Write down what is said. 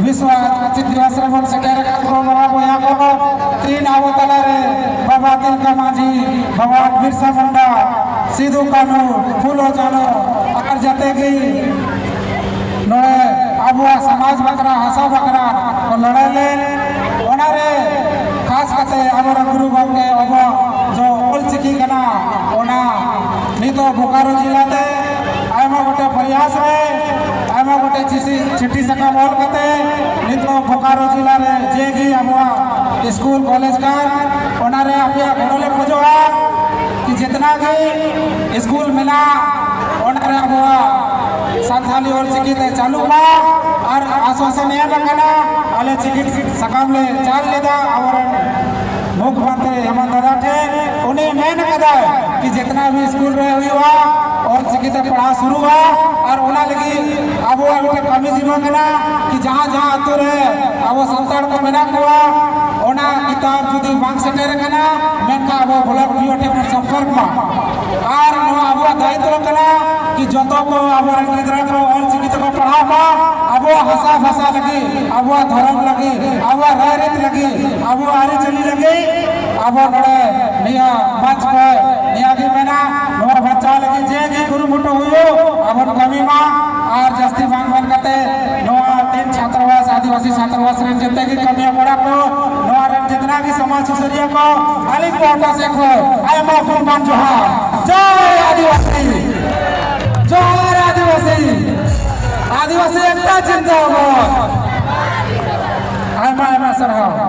विश्व चित दिवस रे बन सेटेर बाबा बोया को तीन आवतला रे बाबा तिलका माझी भगवान बिरसा मुंडा सिद्धू कानू फूलो जानो अकर जते की नोए आबुआ समाज बकरा हसा बकरा को लड़ाले ओनारे खास कते आमर गुरु गंगे अब जो ओलचिकी कना ओना नितो बोकारो जिला ते आयमा गोटे प्रयास रे आयमा गोटे चिट्ठी सका मोल कते नितो बोकारो जिला रे जेगी आबुआ स्कूल कॉलेज का ओनारे आपिया घोड़ले खोजोआ कि जितना भी स्कूल मिला ओनारे आबुआ संथाली और चिकित चालू बा और आश्वासन ये बकना अले चिकित सकाम ले चाल लेदा और मुख्यमंत्री हेमंत दादा थे उन्हें मेन कदा कि जितना भी स्कूल रहे हुई हुआ और चिकित पढ़ा शुरू हुआ और उन्हें लगी अब वो उनके कमी जीवन कना कि जहाँ जहाँ आतु रहे अब वो संसार को मेना हुआ उन्हें किताब जुदी बांग से टेरे कना मेन का वो ब्लॉक पीओटी पर संपर्क में और अब वो दायित्व कना कि जतो को अब गिदरा को और चिकित को पढ़ावा अब वो हंसा फंसा लगी अब वो धर्म लगी अब वो राय रीत लगी अब वो आरी चली लगी अब वो नड़े निया मंच पे निया की मेना नोर बच्चा लगी जे की गुरु मुटो हुयो अब उन कमी मां और जस्ती मांग बन करते नोआ तीन छात्रावास आदिवासी छात्रावास रे जितने की कमियां पड़ा को नोआ रे जितना की समाज सुसरिया को अली कोटा से को आय मा फुरमान जोहार जय आदिवासी जोहार आदिवासी आदिवासी एकता जिंदाबाद आय मा सरहा